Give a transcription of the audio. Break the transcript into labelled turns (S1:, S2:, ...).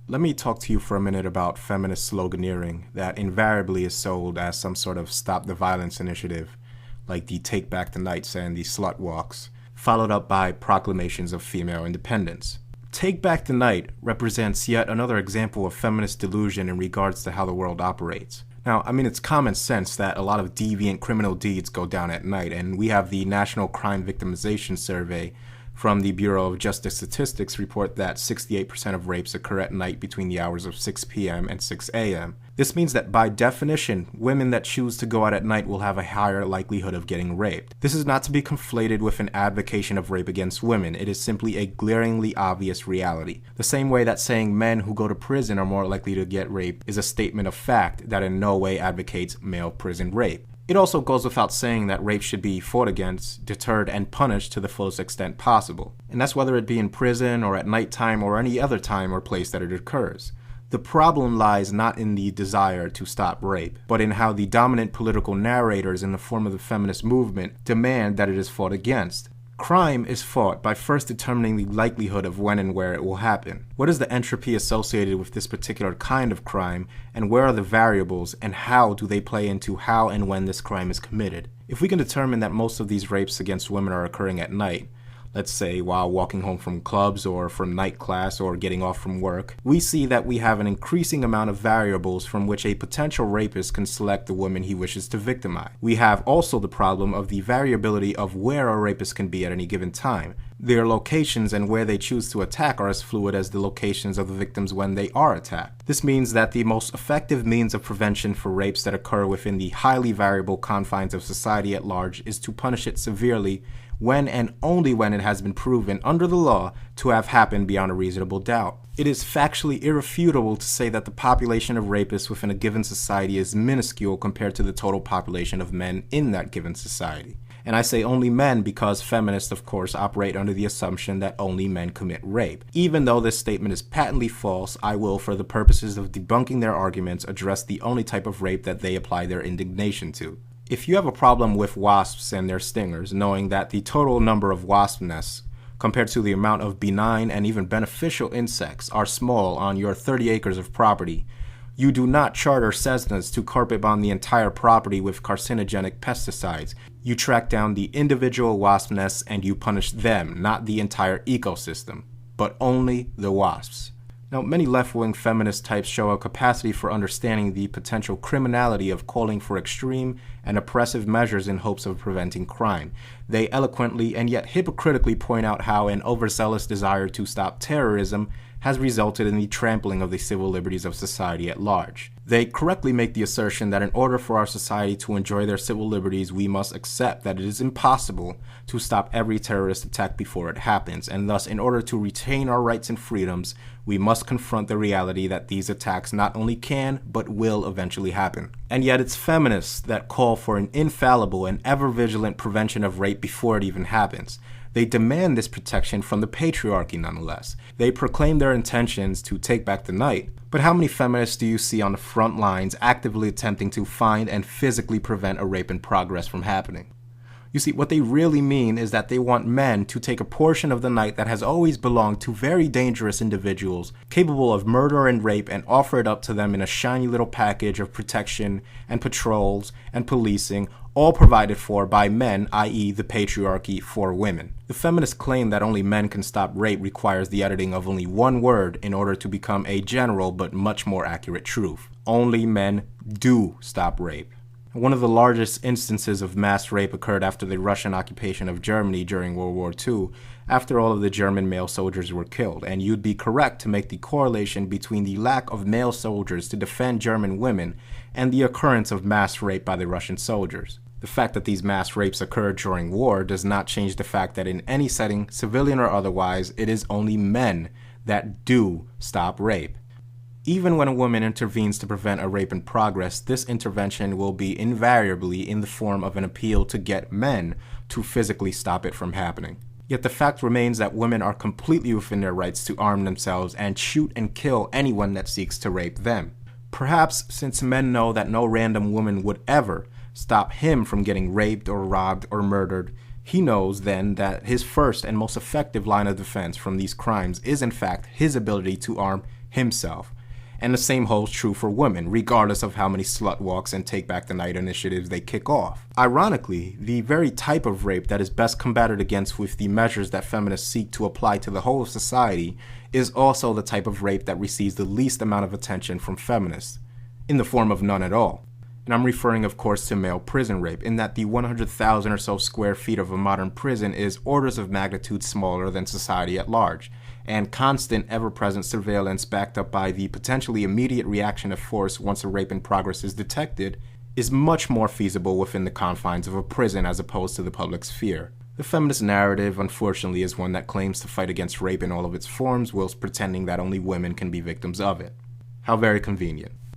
S1: Let me talk to you for a minute about feminist sloganeering that invariably is sold as some sort of stop the violence initiative, like the Take Back the Nights and the Slut Walks, followed up by proclamations of female independence. Take Back the Night represents yet another example of feminist delusion in regards to how the world operates. Now, it's common sense that a lot of deviant criminal deeds go down at night, and we have the National Crime Victimization Survey from the Bureau of Justice Statistics report that 68% of rapes occur at night between the hours of 6 p.m. and 6 a.m. This means that by definition, women that choose to go out at night will have a higher likelihood of getting raped. This is not to be conflated with an advocation of rape against women. It is simply a glaringly obvious reality. The same way that saying men who go to prison are more likely to get raped is a statement of fact that in no way advocates male prison rape. It also goes without saying that rape should be fought against, deterred, and punished to the fullest extent possible. And that's whether it be in prison or at nighttime or any other time or place that it occurs. The problem lies not in the desire to stop rape, but in how the dominant political narrators in the form of the feminist movement demand that it is fought against. Crime is fought by first determining the likelihood of when and where it will happen. What is the entropy associated with this particular kind of crime, and where are the variables, and how do they play into how and when this crime is committed? If we can determine that most of these rapes against women are occurring at night, let's say while walking home from clubs or from night class or getting off from work, we see that we have an increasing amount of variables from which a potential rapist can select the woman he wishes to victimize. We have also the problem of the variability of where a rapist can be at any given time. Their locations and where they choose to attack are as fluid as the locations of the victims when they are attacked. This means that the most effective means of prevention for rapes that occur within the highly variable confines of society at large is to punish it severely when and only when it has been proven under the law to have happened beyond a reasonable doubt. It is factually irrefutable to say that the population of rapists within a given society is minuscule compared to the total population of men in that given society. And I say only men because feminists, of course, operate under the assumption that only men commit rape. Even though this statement is patently false, I will, for the purposes of debunking their arguments, address the only type of rape that they apply their indignation to. If you have a problem with wasps and their stingers, knowing that the total number of wasp nests compared to the amount of benign and even beneficial insects are small on your 30 acres of property, you do not charter Cessnas to carpet bomb the entire property with carcinogenic pesticides. You track down the individual wasp nests and you punish them, not the entire ecosystem, but only the wasps. Now, many left-wing feminist types show a capacity for understanding the potential criminality of calling for extreme and oppressive measures in hopes of preventing crime. They eloquently and yet hypocritically point out how an overzealous desire to stop terrorism has resulted in the trampling of the civil liberties of society at large. They correctly make the assertion that in order for our society to enjoy their civil liberties, we must accept that it is impossible to stop every terrorist attack before it happens, and thus, in order to retain our rights and freedoms, we must confront the reality that these attacks not only can, but will eventually happen. And yet it's feminists that call for an infallible and ever-vigilant prevention of rape before it even happens. They demand this protection from the patriarchy nonetheless. They proclaim their intentions to take back the night, but how many feminists do you see on the front lines actively attempting to find and physically prevent a rape in progress from happening? You see, what they really mean is that they want men to take a portion of the night that has always belonged to very dangerous individuals capable of murder and rape and offer it up to them in a shiny little package of protection and patrols and policing, all provided for by men, i.e. the patriarchy for women. The feminist claim that only men can stop rape requires the editing of only one word in order to become a general but much more accurate truth. Only men do stop rape. One of the largest instances of mass rape occurred after the Russian occupation of Germany during World War II, after all of the German male soldiers were killed, and you'd be correct to make the correlation between the lack of male soldiers to defend German women and the occurrence of mass rape by the Russian soldiers. The fact that these mass rapes occurred during war does not change the fact that in any setting, civilian or otherwise, it is only men that do stop rape. Even when a woman intervenes to prevent a rape in progress, this intervention will be invariably in the form of an appeal to get men to physically stop it from happening. Yet the fact remains that women are completely within their rights to arm themselves and shoot and kill anyone that seeks to rape them. Perhaps since men know that no random woman would ever stop him from getting raped or robbed or murdered, he knows then that his first and most effective line of defense from these crimes is in fact his ability to arm himself. And the same holds true for women, regardless of how many slut walks and take back the night initiatives they kick off. Ironically, the very type of rape that is best combated against with the measures that feminists seek to apply to the whole of society is also the type of rape that receives the least amount of attention from feminists, in the form of none at all. And I'm referring, of course, to male prison rape, in that the 100,000 or so square feet of a modern prison is orders of magnitude smaller than society at large, and constant, ever-present surveillance backed up by the potentially immediate reaction of force once a rape in progress is detected is much more feasible within the confines of a prison as opposed to the public sphere. The feminist narrative, unfortunately, is one that claims to fight against rape in all of its forms whilst pretending that only women can be victims of it. How very convenient.